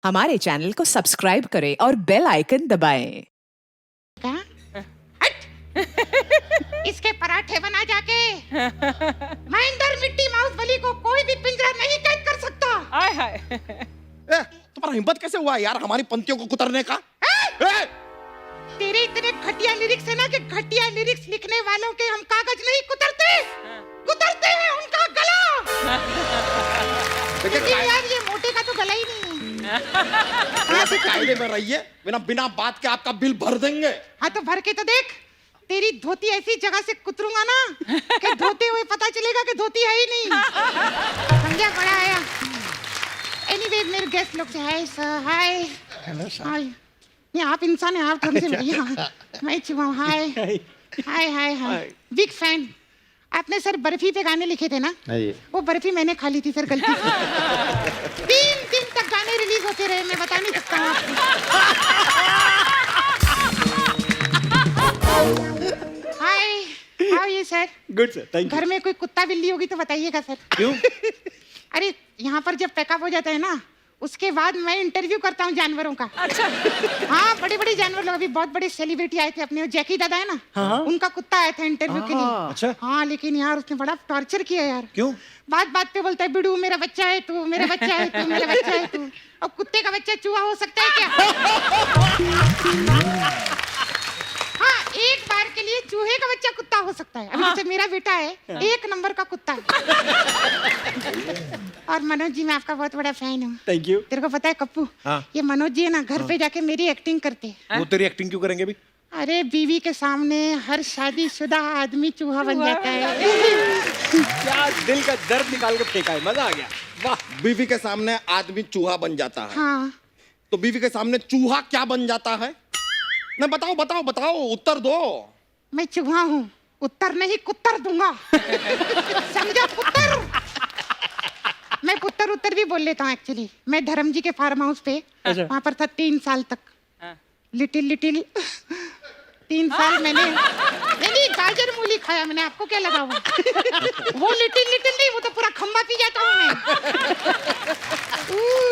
हमारे चैनल को सब्सक्राइब करें और बेल आइकन दबाएं। इसके पराठे बना जाके। महेंद्र मिट्टी माउस बली को कोई भी पिंजरा नहीं कैद कर सकता। आय हाय। तुम्हारा हिम्मत कैसे हुआ यार हमारी पंक्तियों को कुतरने का? तेरे इतने घटिया लिरिक्स है ना कि घटिया लिरिक्स लिखने वालों के हम कागज नहीं कुतरते, कुतरते हैं उनका गला। लेकिन यार ये मोटे का तो गला ही नहीं है। ऐसे कायदे में रहिए, बिना बात के आपका बिल भर देंगे। हाँ तो भर के तो देख, तेरी धोती ऐसी जगह से कुतरूंगा ना कि धोते हुए पता चलेगा कि धोती है ही नहीं। समझा? बड़ा आया। एनीवे मेरे गेस्ट लोग से hi sir. Hi hello hi. नहीं आप इंसान हैं, आप हमसे मिलिए। मैं चुहा। Hi hi hi hi. Big fan. आपने सर बर्फी पे गाने लिखे थे ना? वो बर्फी मैंने खा ली थी सर गलती से। 3 दिन तक गाने रिलीज होते रहे, मैं बता नहीं सकता हूँ आपको। Hi how you sir? Good sir, thank you. घर में कोई कुत्ता बिल्ली होगी तो बताइएगा सर। क्यों? अरे यहाँ पर जब पैकअप हो जाता है ना, उसके बाद मैं इंटरव्यू करता हूँ जानवरों का। अच्छा। हाँ बड़े बड़े जानवर लोग, अभी बहुत बड़े सेलिब्रिटी आए थे अपने, जैकी दादा है ना, हाँ। उनका कुत्ता आया था इंटरव्यू के लिए। अच्छा। हाँ लेकिन यार उसने बड़ा टॉर्चर किया यार। क्यों? बात बात पे बोलता है बिड़ू मेरा बच्चा है तू, मेरा बच्चा है तू, मेरा बच्चा है तू। अब कुत्ते का बच्चा चूहा हो सकता है क्या? हाँ एक बार के लिए चूहे का बच्चा कुत्ता हो सकता है। अभी जैसे मेरा बेटा है 1 नंबर का कुत्ता है। और मनोज जी मैं आपका बहुत बड़ा फैन हूँ। Thank you. तेरे को पता है कप्पू, हाँ। ये मनोज जी है ना घर पे जाके मेरी एक्टिंग करते हैं। वो तेरी एक्टिंग क्यों करेंगे भी? अरे बीवी के सामने हर शादीशुदा आदमी चूहा बन जाता है। क्या दिल का दर्द निकाल के फेंका है, मजा आ गया। वाह। बीवी के सामने आदमी चूहा बन जाता है। हाँ तो बीवी के सामने चूहा क्या बन जाता है? नहीं बताओ बताओ बताओ, उत्तर दो। मैं चूहा हूँ, उत्तर नहीं कुत्तर दूंगा। समझा? पुत्तर। मैं पुत्तर उत्तर भी बोल लेता हूँ एक्चुअली। मैं धर्म जी के फार्म हाउस पे वहाँ पर था 3 साल तक। लिटिल 3 साल मैंने नहीं गाजर मूली खाया मैंने। आपको क्या लगा वो लिटिल नहीं, वो तो पूरा खम्बा पी जाता हूँ मैं।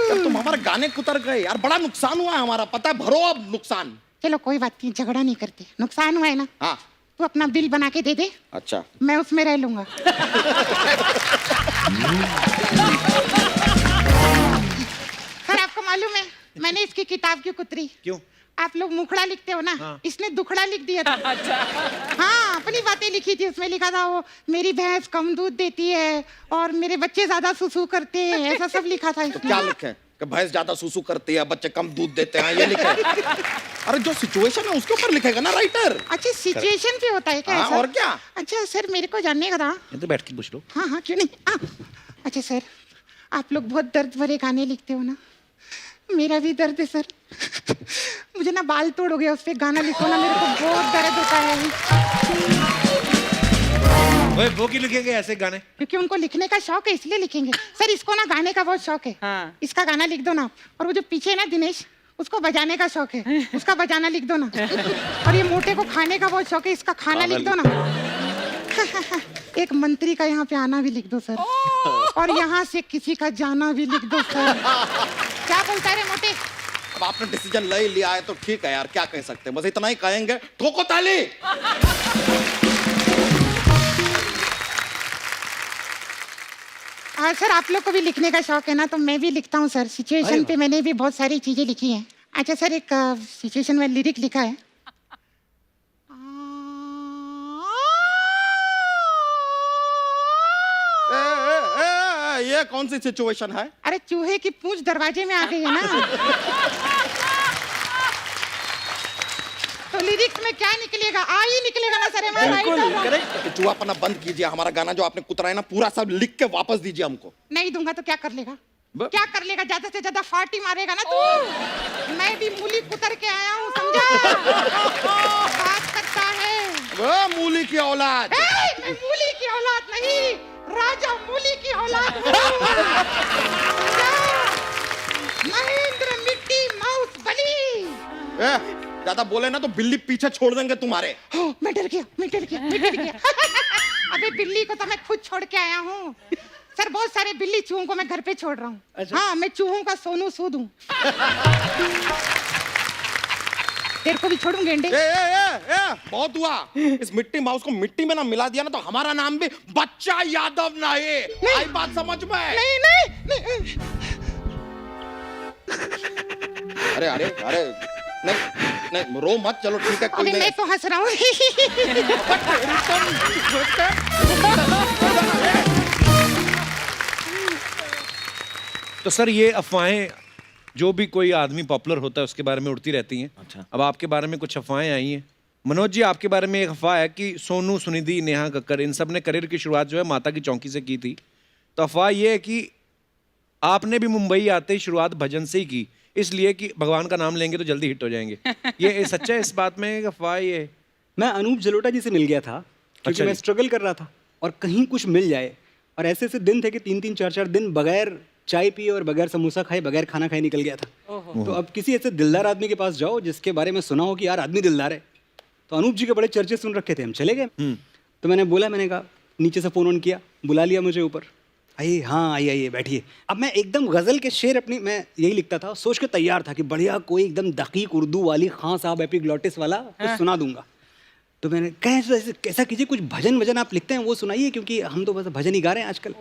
जब तुम हमारे गाने कुतर गए यार, बड़ा नुकसान हुआ है हमारा, पता है? भरो अब नुकसान। चलो कोई बात नहीं, झगड़ा नहीं करते। नुकसान हुआ है ना, हाँ तू अपना बिल बना के दे दे, अच्छा। मैं उसमें रह लूंगा। सर आपको मालूम है मैंने इसकी किताब क्यों कुतरी? क्यों? आप लोग मुखड़ा लिखते हो ना, हाँ। इसने दुखड़ा लिख दिया था। अच्छा। हाँ अपनी बातें लिखी थी, उसमें लिखा था वो मेरी भैंस कम दूध देती है और मेरे बच्चे ज्यादा सुसु करते हैं, ऐसा सब लिखा था तो इसमें। क्या लिखे कि भैंस ज्यादा सुसु करती है, बच्चे कम दूध देते हैं, ये लिखे? अरे जो सिचुएशन है उसके ऊपर लिखेगा ना राइटर। अच्छा सिचुएशन पे होता है क्या हाँ, ऐसा? और क्या? अच्छा सर मेरे को जानने का था। ये तो बैठ के पूछ लो। हाँ हाँ क्यों नहीं। अच्छा सर आप लोग बहुत दर्द भरे गाने लिखते हो ना, मेरा भी दर्द है सर। मुझे ना बाल तोड़ हो गया, उस पे गाना लिखो ना, मेरे को बहुत दर्द होता है। ओए वो क्यों लिखेंगे ऐसे गाने? क्योंकि उनको लिखने का शौक है इसलिए लिखेंगे। सर इसको ना गाने का बहुत शौक है। हाँ। इसका गाना लिख दो ना। और वो जो पीछे है ना दिनेश, उसको बजाने का शौक है, उसका बजाना लिख दो ना। और ये मोटे को खाने का बहुत शौक है, इसका खाना लिख दो ना। एक मंत्री का यहाँ पे आना भी लिख दो सर, और यहाँ से किसी का जाना भी लिख दो सर। क्या बोलता है रे मोटे? अब आपने डिसीजन ले ही लिया है तो ठीक है यार, क्या कह सकते हैं, बस इतना ही कहेंगे, ठोको ताली। और सर आप लोग को भी लिखने का शौक है ना, तो मैं भी लिखता हूँ सर। सिचुएशन पे मैंने भी बहुत सारी चीजें लिखी हैं। अच्छा सर एक सिचुएशन में लिरिक लिखा है। ये कौन सी सिचुएशन है? अरे चूहे की पूंछ दरवाजे में आ गई है ना। तो लिरिक्स में क्या निकलेगा? आ ही निकलेगा ना सर। तो चूहापना बंद कीजिए, हमारा गाना जो आपने कुतराया ना पूरा सब लिख के वापस दीजिए हमको। नहीं दूंगा तो क्या कर लेगा? ब- क्या कर लेगा? ज्यादा से ज्यादा फाटी मारेगा ना तू। मैं भी मूली कुतर के आया हूँ, समझा? बात करता है वो मूली की औलाद। मैं मूली की औलाद नहीं, राजा मूली की औलाद हूँ। महेंद्र मिट्टी माउस बली। ज्यादा बोले ना तो बिल्ली पीछे छोड़ देंगे तुम्हारे। मैं डर गया। अबे बिल्ली को तो मैं खुद छोड़ के आया हूँ। सर बहुत सारे बिल्ली चूहों को मैं घर पे छोड़ रहा हूँ। अच्छा। हाँ, मैं चूहों का सोनू सूद हूँ। तेरे को भी छोड़ूं गेंडे। बहुत हुआ। इस मिट्टी माउस को मिट्टी में ना मिला दिया ना तो हमारा नाम भी बच्चा यादव नहीं। आई बात समझ में? नहीं नहीं, नहीं। अरे अरे अरे नहीं नहीं रो मत, चलो ठीक है कोई अरे नहीं। मैं तो हंस रहा हूँ। तो सर ये अफवाहें जो भी कोई आदमी पॉपुलर होता है उसके बारे में उड़ती रहती हैं। अच्छा। अब आपके बारे में कुछ अफवाहें आई हैं। मनोज जी, आपके बारे में एक अफवाह है कि सोनू, सुनिधि, नेहा कक्कर इन सब ने करियर की शुरुआत जो है माता की चौकी से की थी। तो अफवाह ये है कि आपने भी मुंबई आते ही शुरुआत भजन से ही की, इसलिए कि भगवान का नाम लेंगे तो जल्दी हिट हो जाएंगे। ये सच्चा है इस बात में एक अफवाह ये है? मैं अनूप जलोटा जी से मिल गया था क्योंकि अच्छा मैं जी। स्ट्रगल कर रहा था और कहीं कुछ मिल जाए, और ऐसे ऐसे दिन थे कि 3-3 4-4 दिन बगैर चाय पिए और बगैर समोसा खाए, बगैर खाना खाए निकल गया था। तो अब किसी ऐसे दिलदार आदमी के पास जाओ जिसके बारे में सुना हो कि यार आदमी दिलदार है, तो अनूप जी के बड़े चर्चे सुन रखे थे, हम चले गए। तो मैंने कहा, नीचे से फोन ऑन किया, बुला लिया मुझे ऊपर, आइए, हाँ आइए आइए बैठिए। अब मैं एकदम गज़ल के शेर अपनी, मैं यही लिखता था, सोच के तैयार था कि बढ़िया कोई एकदम दकीक उर्दू वाली खां साहब एपिग्लॉटिस वाला कुछ सुना दूंगा। तो मैंने कहा कैसा कीजिए, कुछ भजन वजन आप लिखते हैं वो सुनाइए, क्योंकि हम तो बस भजन ही गा रहे हैं आजकल।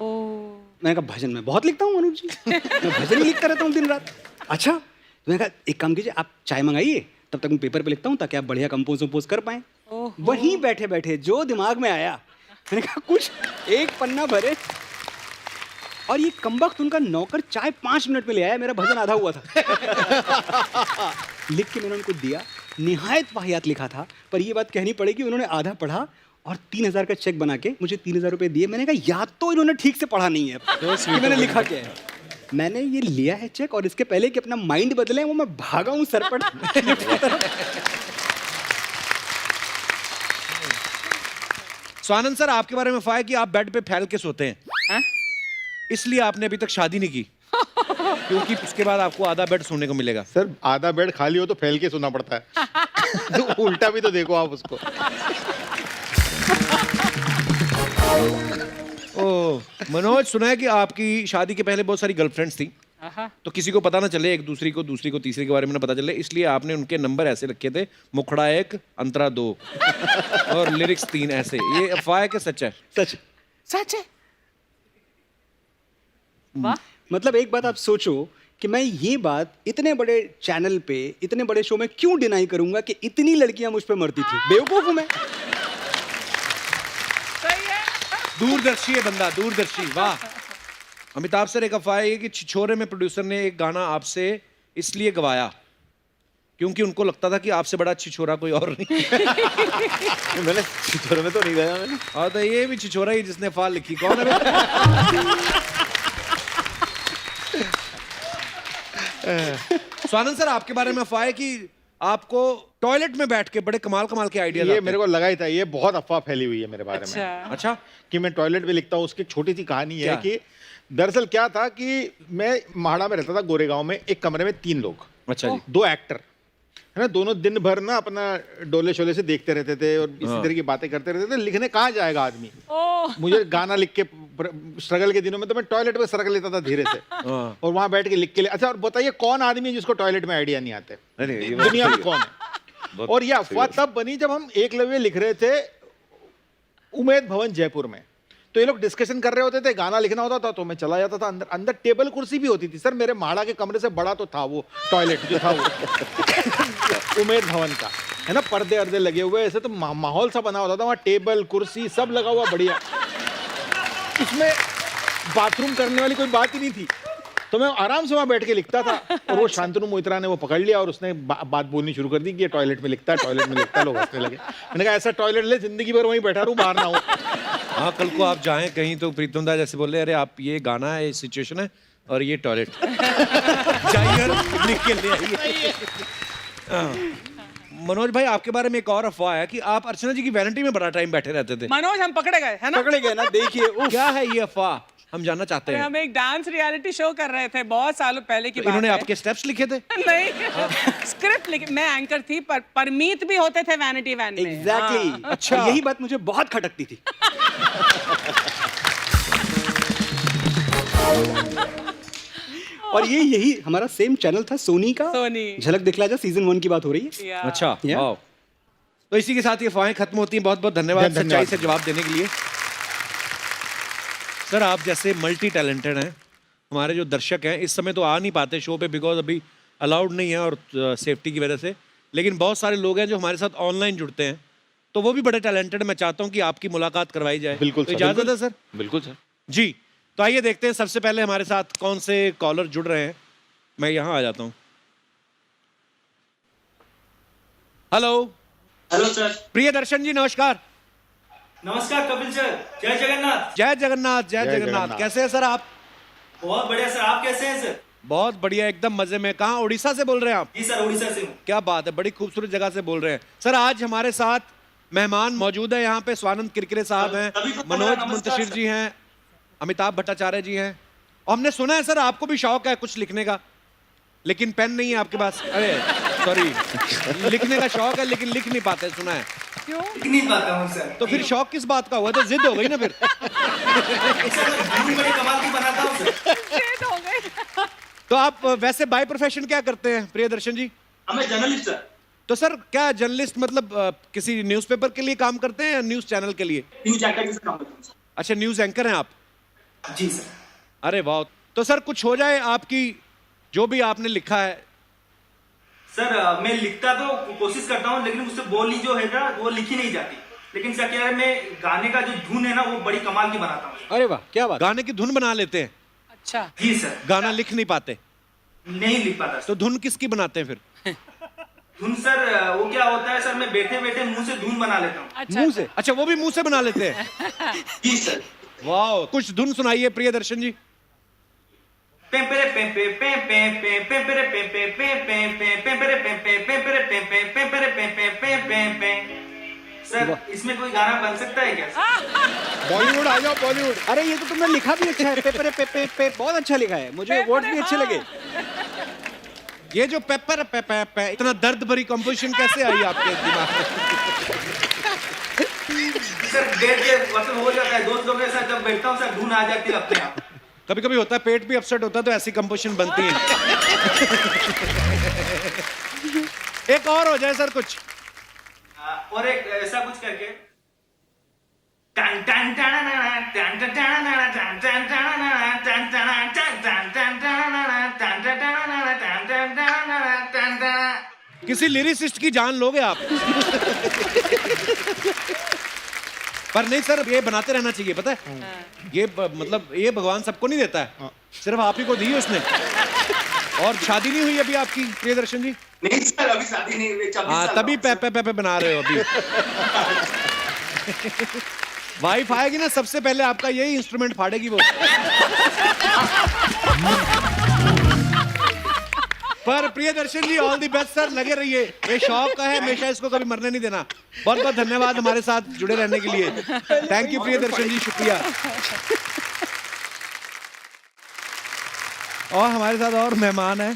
मैंने कहा भजन मैं बहुत लिखता हूँ अनूप जी, मैं भजन ही लिखता रहता हूँ दिन रात। अच्छा, तो मैंने कहा एक काम कीजिए, आप चाय मंगाइए, तब तक मैं पेपर पे लिखता हूँ ताकि आप बढ़िया कंपोज वम्पोज कर पाएँ। वहीं बैठे बैठे जो दिमाग में आया, मैंने कहा कुछ एक पन्ना भरे, और ये कमबख्त उनका नौकर चाय 5 मिनट में ले आया, मेरा भजन आधा हुआ था। लिख के मैंने उनको दिया, निहायत वाहियात लिखा था, पर ये बात कहनी पड़ेगी उन्होंने आधा पढ़ा और 3000 का चेक बना के मुझे 3000 रुपये दिए। मैंने कहा या तो इन्होंने ठीक से पढ़ा नहीं है कि मैंने लिखा क्या है। मैंने ये लिया है चेक, और इसके पहले कि अपना माइंड बदले वो मैं भागा हूँ सरपट। स्वानंद सर, आपके बारे में अफवाह है कि आप बेड पे फैल के सोते हैं, इसलिए आपने अभी तक शादी नहीं की, क्योंकि उसके बाद आपको आधा बेड सोने को मिलेगा। सर आधा बेड खाली हो तो फैल के सोना पड़ता है। तो उल्टा भी तो देखो आप उसको। ओ मनोज, सुना है कि आपकी शादी के पहले बहुत सारी गर्लफ्रेंड्स थी, तो किसी को पता ना चले, एक दूसरी को तीसरी के बारे में ना पता चले, इसलिए आपने उनके नंबर ऐसे रखे थे, मुखड़ा 1 अंतरा 2 और लिरिक्स 3 ऐसे। ये अफवाह है कि सच है? सच सच है? मतलब एक बात आप सोचो कि मैं ये बात इतने बड़े चैनल पे, इतने बड़े शो में क्यों डिनाई करूंगा कि इतनी लड़कियां मुझ पे मरती थी। बेवकूफ हूं मैं। दूरदर्शी है बंदा, दूरदर्शी। वाह। अमिताभ सर, एक अफवाह है कि छिछोरे में प्रोड्यूसर ने एक गाना आपसे इसलिए गवाया क्योंकि उनको लगता था कि आपसे बड़ा छिछोरा कोई और नहीं। मैंने छिछोरे में तो नहीं गाया मैंने। और तो ये भी छिछोरा ही जिसने अफवाह लिखी, कौन है बे? स्वानंद सर, आपके बारे में अफवाह है कि आपको टॉयलेट में बैठ के बड़े कमाल के आइडिया ये मेरे को लगा ही था, ये बहुत अफवाह फैली हुई है मेरे बारे में। अच्छा, कि मैं टॉयलेट में लिखता हूँ। उसकी एक छोटी सी कहानी है क्या? कि दरअसल क्या था कि मैं माड़ा में रहता था, गोरेगांव में, एक कमरे में 3 लोग, अच्छा जी। 2 एक्टर है ना, दोनों दिन भर ना अपना डोले शोले से देखते रहते थे और इसी तरह की बातें करते रहते थे। लिखने कहाँ जाएगा आदमी। मुझे गाना लिख के, स्ट्रगल के दिनों में तो मैं टॉयलेट में सरक लेता था धीरे से, और वहां बैठ के लिख के। अच्छा, और बताइए कौन आदमी है जिसको टॉयलेट में आइडिया नहीं आते दुनिया में, कौन है? और ये अफवाह तब बनी जब हम एकलव्य लिख रहे थे उमेद भवन जयपुर में। तो ये लोग डिस्कशन कर रहे होते थे, गाना लिखना होता था, तो मैं चला जाता था अंदर। अंदर टेबल कुर्सी भी होती थी सर, मेरे माड़ा के कमरे से बड़ा तो था वो टॉयलेट जो था वो उमेद भवन का, है ना, पर्दे अर्दे लगे हुए ऐसे, तो माहौल सा बना होता था वहाँ, टेबल कुर्सी सब लगा हुआ बढ़िया। उसमें बाथरूम करने वाली कोई बात ही नहीं थी, तो मैं आराम से वहाँ बैठ के लिखता था। और वो शांतनु मोहित्रा ने वो पकड़ लिया और उसने बात बोलनी शुरू कर दी कि ये टॉयलेट में लिखता है, टॉयलेट में लिखता है। लोग हंसने लगे। मैंने कहा ऐसा टॉयलेट ले, जिंदगी भर वहीं बैठा रहूं, बाहर ना हो। हाँ, कल को आप जाएं कहीं तो प्रीतम दा जैसे बोले, अरे आप ये गाना है, ये सिचुएशन है और ये टॉयलेट, जाइए और लिख के ले आइए। मनोज भाई, आपके बारे में एक और अफवाह है कि आप अर्चना जी की वैनिटी में बड़ा टाइम बैठे रहते थे। मनोज, हम पकड़े गए है ना? पकड़े गए ना, देखिए। क्या है ये अफवाह, हम जानना चाहते हैं। हम एक डांस रियलिटी शो कर रहे थे, बहुत सालों पहले की तो बात इन्होंने है। आपके स्टेप्स लिखे थे? नहीं, स्क्रिप्ट लिखी। मैं एंकर थी, पर परमीत भी होते थे वैनिटी वैन में। एग्जैक्टली। हाँ। अच्छा, यही बात मुझे बहुत खटकती थी। और ये यही हमारा सेम चैनल था सोनी का, सोनी। झलक दिखला जा सीजन 1 की बात हो रही है। अच्छा Yeah. वाओ। तो इसी के साथ ये अफवाहें खत्म होती हैं। बहुत बहुत धन्यवाद धन्यवाद। सच्चाई से जवाब देने के लिए। सर आप जैसे मल्टी टैलेंटेड हैं, हमारे जो दर्शक हैं इस समय तो आ नहीं पाते शो पे बिकॉज अभी अलाउड नहीं है और सेफ्टी की वजह से, लेकिन बहुत सारे लोग हैं जो हमारे साथ ऑनलाइन जुड़ते हैं, तो वो भी बड़े टैलेंटेड हैं। मैं चाहता हूँ कि आपकी मुलाकात करवाई जाए। बिल्कुल तो सर, इजाजत बिल्कुल। है सर? बिल्कुल सर। जी, तो आइए देखते हैं सबसे पहले हमारे साथ कौन से कॉलर जुड़ रहे हैं। मैं यहाँ आ जाता हूँ। Hello hello sir. प्रिय दर्शन जी, नमस्कार। नमस्कार कपिल सर। जय जगन्नाथ। जय जगन्नाथ, जय जय जगन्नाथ। जगन्नाथ। कैसे हैं सर आप? बहुत बढ़िया सर, आप कैसे हैं सर? बहुत बढ़िया, एकदम मजे में। कहाँ, उड़ीसा से बोल रहे हैं आप? जी सर, उड़ीसा से हूँ। क्या बात है, बड़ी खूबसूरत जगह से बोल रहे हैं। सर आज हमारे साथ मेहमान मौजूद है यहाँ पे। स्वानंद किरकिरे साहब हैं, तभी तो बोला, मनोज नमस्कार मुंतशिर सर। जी हैं, अमिताभ भट्टाचार्य जी हैं, और हमने सुना है सर आपको भी शौक है कुछ लिखने का, लेकिन पेन नहीं है आपके पास। अरे सॉरी, लिखने का शौक है लेकिन लिख नहीं पाते, सुना है। इतनी बात हूँ सर। तो फिर शौक किस बात का हुआ? तो जिद हो गई ना फिर। सर मैं बड़ी कमाल की बनाता हूँ सर। Shit हो गई। तो आप वैसे बाय प्रोफेशन क्या करते हैं प्रियदर्शन जी? मैं जर्नलिस्ट सर। तो सर क्या जर्नलिस्ट मतलब किसी न्यूज़पेपर के लिए काम करते हैं या न्यूज़ चैनल के लिए? न्यूज एंकर की काम करता हूँ सर। अच्छा, न्यूज़ एंकर हैं आप? जी सर। अरे वाह। तो सर कुछ हो जाए आपकी, जो भी आपने लिखा है। सर मैं लिखता तो कोशिश करता हूँ, लेकिन उससे बोली जो है ना वो लिखी नहीं जाती। लेकिन सर क्या है, मैं गाने का जो धुन है ना वो बड़ी कमाल की बनाता हूँ। अरे वाह, क्या बात। गाने की धुन बना लेते हैं, अच्छा। जी सर। गाना लिख नहीं पाते? नहीं लिख पाता सर। तो धुन किसकी बनाते हैं फिर? धुन सर वो क्या होता है सर, मैं बैठे बैठे मुंह से धुन बना लेता हूँ। अच्छा। मुंह से? अच्छा, वो भी मुंह से बना लेते हैं। जी सर। वाह, कुछ धुन सुनाइए प्रियदर्शन जी। पेम्पेरे पेम्पे पेम्पे पेम्पेरे पेम्पे पेम्पे पेम्पेरे पेम्पे पेम्पेरे पेम्पे पेम्पेरे पेम्पे पेम्पे। सर इसमें कोई गाना बन सकता है क्या? बॉलीवुड आ जाओ, बॉलीवुड। अरे ये तो तुमने लिखा भी अच्छा है, पेपर पे पे बहुत अच्छा लिखा है, मुझे वर्ड्स भी अच्छे लगे। ये जो पेपर पे पे पे इतना दर्द भरी कंपोजिशन कैसे आई आपके दिमाग में? सर बैठ के मतलब हो जाता है, दोस्त लोगों के साथ जब बैठता हूँ सर धुन आ जाती है अपने आप। कभी कभी होता है, पेट भी अपसेट होता है तो ऐसी कंपोजिशन बनती है। एक और हो जाए सर कुछ। और एक ऐसा कुछ करके टन टन टन टन टन टन टन टन टन। किसी लिरिसिस्ट की जान लोगे आप? पर नहीं सर, ये बनाते रहना चाहिए, पता है? ये मतलब ये भगवान सबको नहीं देता है, सिर्फ आप ही को दी है उसने। और शादी नहीं हुई अभी आपकी प्रियदर्शन जी? नहीं सर, अभी शादी नहीं हुई। हाँ, तभी पे पे बना रहे हो अभी। वाइफ आएगी ना, सबसे पहले आपका यही इंस्ट्रूमेंट फाड़ेगी वो। पर प्रियदर्शन जी ऑल द बेस्ट सर, लगे रहिए। ये शौक का है, हमेशा इसको कभी मरने नहीं देना। बहुत बहुत धन्यवाद हमारे साथ जुड़े रहने के लिए। थैंक यू प्रियदर्शन जी, शुक्रिया। और हमारे साथ और मेहमान हैं।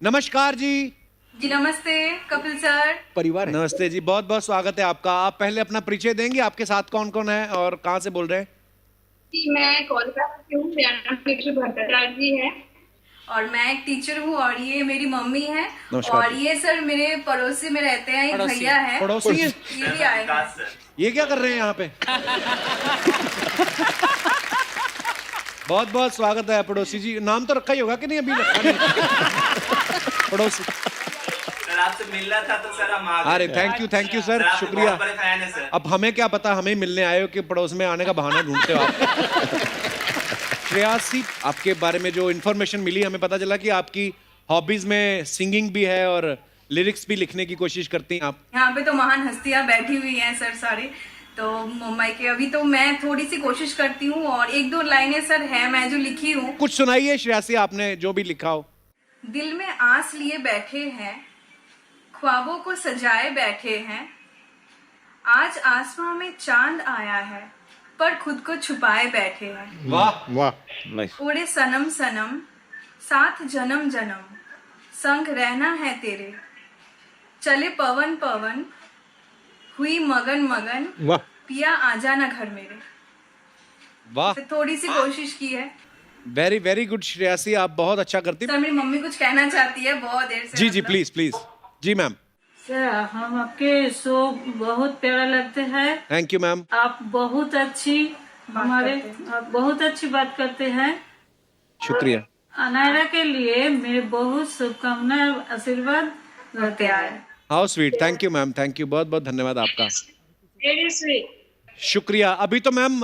नमस्कार जी। जी नमस्ते कपिल सर। परिवार है। नमस्ते जी, बहुत बहुत स्वागत है आपका। आप पहले अपना परिचय देंगे, आपके साथ कौन कौन है और कहाँ से बोल रहे हैं? जी मैं कोलकाता से हूँ, मेरा नाम टीचर भट्टाचार्य जी है और मैं एक टीचर हूँ और ये मेरी मम्मी है। नमस्कार और ये सर मेरे पड़ोसी में रहते हैं, एक भैया है। पड़ोसी हैं? ये भी आए हैं। ये क्या कर रहे हैं यहाँ पे? बहुत बहुत स्वागत है पड़ोसी जी। नाम तो रखा ही होगा कि नहीं? अभी रखा नहीं। पड़ोसी सर आपसे मिलना था तो सर हम आ गए। अरे थैंक यू सर, आपके शुक्रिया। बहुत बड़े फैन हैं सर। अब हमें क्या पता, हमें मिलने आए हो कि पड़ोस में आने का बहाना ढूंढते हो आप। श्रेयासी, आपके बारे में जो इन्फॉर्मेशन मिली, हमें पता चला कि आपकी हॉबीज में सिंगिंग भी है और लिरिक्स भी लिखने की कोशिश करती हैं आप। यहाँ पे तो महान हस्तियां बैठी हुई हैं सर सारी, तो मुंबई के। अभी तो मैं थोड़ी सी कोशिश करती हूँ और एक दो लाइनें सर है मैं जो लिखी हूँ। कुछ सुनाइए श्रेयासी, आपने जो भी लिखा हो। दिल में आस लिए बैठे हैं, ख्वाबों को सजाए बैठे हैं। आज आसमां में चांद आया है, पर खुद को छुपाए बैठे हैं। वाह वाह, नाइस। उड़े सनम सनम साथ जन्म जन्म, संग रहना है तेरे। चले पवन पवन हुई मगन मगन, वाह। पिया आजा ना घर मेरे। वाह, थोड़ी सी कोशिश की है। वेरी वेरी गुड श्रेयासी, आप बहुत अच्छा करती सर मेरी मम्मी कुछ कहना चाहती है बहुत देर से। जी जी, प्लीज प्लीज। जी मैम। सर हम आपके शो बहुत प्यारा लगते हैं। Thank you ma'am. आप बहुत अच्छी आप बहुत अच्छी बात करते हैं। शुक्रिया। अनायरा के लिए मेरे बहुत शुभकामनाएं, आशीर्वाद रहते हैं। How sweet, thank you ma'am, thank you, बहुत बहुत धन्यवाद आपका। Very sweet. शुक्रिया। अभी तो मैम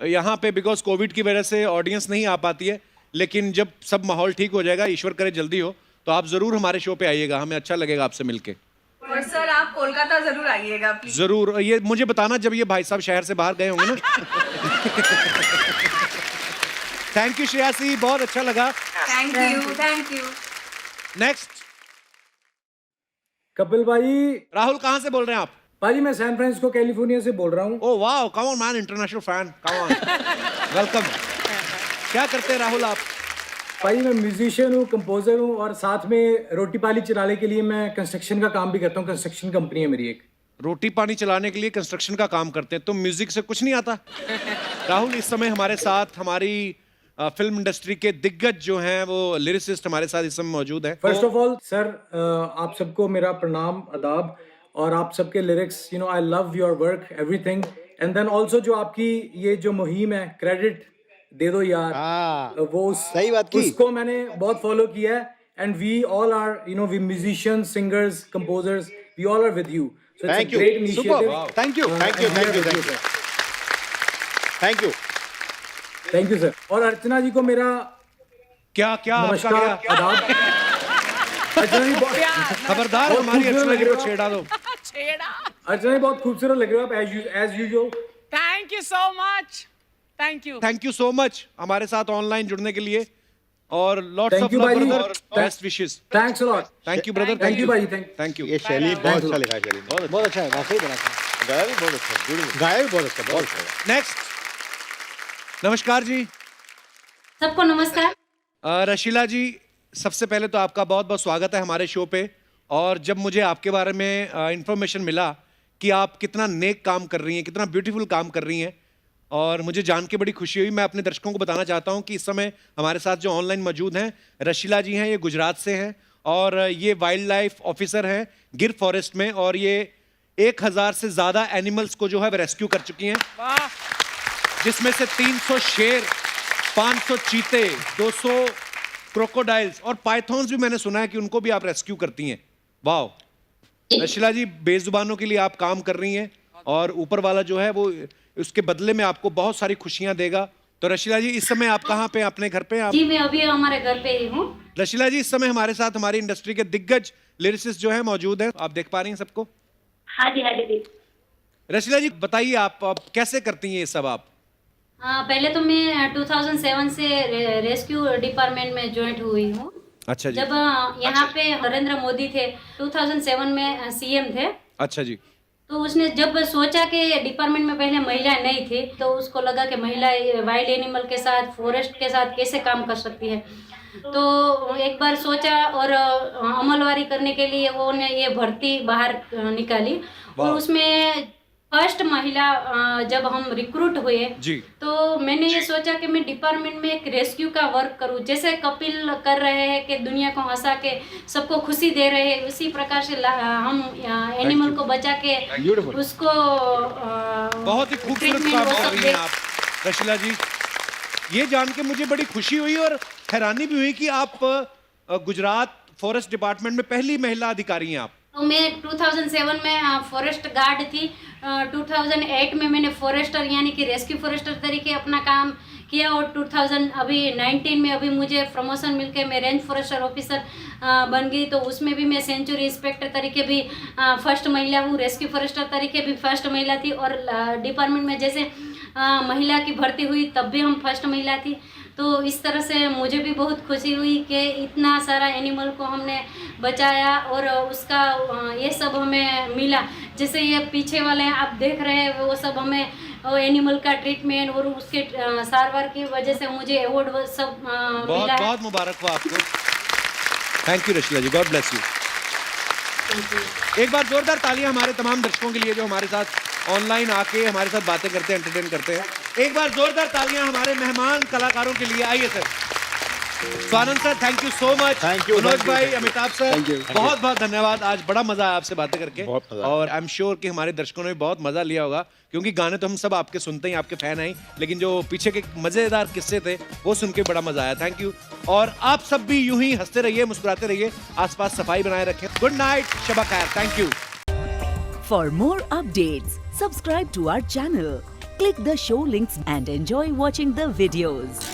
यहाँ पे बिकॉज कोविड की वजह से ऑडियंस नहीं आ पाती है, लेकिन जब सब माहौल ठीक हो जाएगा, ईश्वर करे जल्दी हो, तो आप जरूर हमारे शो पे आइएगा, हमें अच्छा लगेगा आपसे मिलके। और सर आप कोलकाता जरूर आइएगा प्लीज। जरूर, ये मुझे बताना जब ये भाई साहब शहर से बाहर गए होंगे ना। थैंक यू श्रेयासी, बहुत अच्छा लगा। Thank you thank you. Next Kapil भाई। राहुल, कहाँ से बोल रहे हैं आप? भाई मैं सैन फ्रांसिस्को कैलिफोर्निया से बोल रहा हूँ। Oh wow, come on man, international fan, come on, welcome. क्या करते हैं राहुल आप? भाई मैं म्यूजिशियन हूँ, कंपोजर हूँ, और साथ में रोटी पानी चलाने के लिए मैं कंस्ट्रक्शन का काम भी करता हूँ। कंस्ट्रक्शन कंपनी है मेरी एक। रोटी पानी चलाने के लिए कंस्ट्रक्शन का काम करते हैं, तो म्यूजिक से कुछ नहीं आता? राहुल इस समय हमारे साथ हमारी फिल्म इंडस्ट्री के दिग्गज जो हैं वो लिरिसिस्ट हमारे साथ इस समय मौजूद हैं। फर्स्ट ऑफ ऑल सर, आप सबको मेरा प्रणाम, आदाब, और आप सबके lyrics, you know I love your work, everything. And then also जो आपकी ये जो मुहिम है, क्रेडिट दे दो यार, वो सही बात की। उसको मैंने बहुत फॉलो किया है। And we all are, you know, we musicians, singers, composers, we all are with you. So it's a great initiative. Thank you thank you thank you thank you thank you thank you sir. और अर्चना जी को मेरा क्या क्या आपका नमस्कार, क्या? आदाब। अर्चना जी खबरदार, हमारी अर्चना जी को छेड़ा दो। अर्चना जी बहुत खूबसूरत लग रहे हो आप, as usual. Thank you so much. Thank you. Thank you so much हमारे साथ ऑनलाइन जुड़ने के लिए, और lots Thank of you, love भाई। Brother, best wishes. Thanks a lot. Thank you brother, thank you भाई, थैंक यू। ये शैली बहुत अच्छा लिखा है, शैली ने। बहुत अच्छा है, वाकई बड़ा अच्छा। गाया भी बहुत अच्छा, गाया भी बहुत अच्छा, बहुत अच्छा। नेक्स्ट। नमस्कार जी। सबको नमस्कार। रशीला जी, सबसे पहले तो आपका बहुत बहुत स्वागत है हमारे शो पे। और जब मुझे आपके बारे में इंफॉर्मेशन मिला कि आप कितना नेक काम कर रही हैं, कितना ब्यूटीफुल काम कर रही हैं, और मुझे जान के बड़ी खुशी हुई। मैं अपने दर्शकों को बताना चाहता हूं कि इस समय हमारे साथ जो ऑनलाइन मौजूद हैं, रशीला जी हैं, ये गुजरात से हैं, और ये वाइल्ड लाइफ ऑफिसर हैं गिर फॉरेस्ट में, और ये 1000 से ज़्यादा एनिमल्स को जो है रेस्क्यू कर चुकी हैं, जिसमें से 300 शेर, 500 चीते, 200 क्रोकोडाइल्स और पाइथॉन्स भी मैंने सुना है कि उनको भी आप रेस्क्यू करती हैं। वाह रशीला जी, बेजुबानों के लिए आप काम कर रही हैं, और ऊपर वाला जो है वो उसके बदले में आपको बहुत सारी खुशियां देगा। तो रशीला जी, इस समय आप कहाँ पे, अपने घर पे हैं आप? जी मैं अभी हमारे घर पे ही हूँ। रशीला जी, इस समय हमारे साथ हमारी इंडस्ट्री के दिग्गज लिरिसिस्ट जो है मौजूद हैं, आप देख पा रही हैं सबको? हाँ जी हाँ जी। रशीला जी बताइए, आप कैसे करती हैं ये सब आप? पहले तो मैं 2007 से रेस्क्यू डिपार्टमेंट में ज्वाइन हुई हूँ। अच्छा जी। जब यहाँ पे नरेंद्र मोदी थे, 2007 में सीएम थे। अच्छा जी। तो उसने जब सोचा कि डिपार्टमेंट में पहले महिलाएं नहीं थी, तो उसको लगा कि महिलाएं वाइल्ड एनिमल के साथ, फॉरेस्ट के साथ कैसे काम कर सकती है। तो एक बार सोचा और अमलवारी करने के लिए उन्होंने ये भर्ती बाहर निकाली, और उसमें फर्स्ट महिला जब हम रिक्रूट हुए जी, तो मैंने ये सोचा कि मैं डिपार्टमेंट में एक रेस्क्यू का वर्क करूं, जैसे कपिल कर रहे हैं कि दुनिया को हंसा के सबको खुशी दे रहे हैं, उसी प्रकार से हम एनिमल को बचा के उसको बहुत ही खूबसूरत काम कर रही हैं आप रशीला जी। ये जान के मुझे बड़ी खुशी हुई और हैरानी भी हुई कि आप गुजरात फॉरेस्ट डिपार्टमेंट में पहली महिला अधिकारी हैं आप। तो मैं 2007 में फॉरेस्ट गार्ड थी, 2008 में मैंने फॉरेस्टर यानी कि रेस्क्यू फॉरेस्टर तरीके अपना काम किया, और 2019 में अभी मुझे प्रमोशन मिलके मैं रेंज फॉरेस्टर ऑफिसर बन गई। तो उसमें भी मैं सेंचुरी इंस्पेक्टर तरीके भी फर्स्ट महिला हूँ, रेस्क्यू फॉरेस्टर तरीके भी फर्स्ट महिला थी, और डिपार्टमेंट में जैसे महिला की भर्ती हुई तब भी हम फर्स्ट महिला थी। तो इस तरह से मुझे भी बहुत खुशी हुई कि इतना सारा एनिमल को हमने बचाया, और उसका ये सब हमें मिला। जैसे ये पीछे वाले आप देख रहे हैं, वो सब हमें एनिमल का ट्रीटमेंट और उसके सारवार की वजह से मुझे अवार्ड सब मिला है। बहुत मुबारक हो आपको। Thank you Rashila ji, God bless you. एक बार जोरदार तालियां हमारे तमाम दर्शकों के लिए जो हमारे साथ ऑनलाइन आके हमारे साथ बातें करते हैं, एंटरटेन करते हैं। एक बार जोरदार तालियां हमारे मेहमान कलाकारों के लिए। आइए sir. Swanand sir, thank you so much. Thank you, Manoj thank you, भाई, thank you. Amitabh sir, Thank you. बहुत बहुत धन्यवाद। आज बड़ा मजा आया आपसे बातें करके, बहुत मजा आया। और आई एम श्योर कि हमारे दर्शकों ने भी बहुत मजा लिया होगा, क्योंकि गाने तो हम सब आपके सुनते ही, आपके फैन हैं, लेकिन जो पीछे के मजेदार किस्से थे वो सुन के बड़ा मजा आया। Thank you. और आप सब भी यूं ही हंसते रहिए, मुस्कुराते रहिए, आसपास सफाई बनाए रखें। गुड नाइट, शबा खैर। Thank you. For more updates, subscribe to our channel, click the show links and enjoy watching the videos.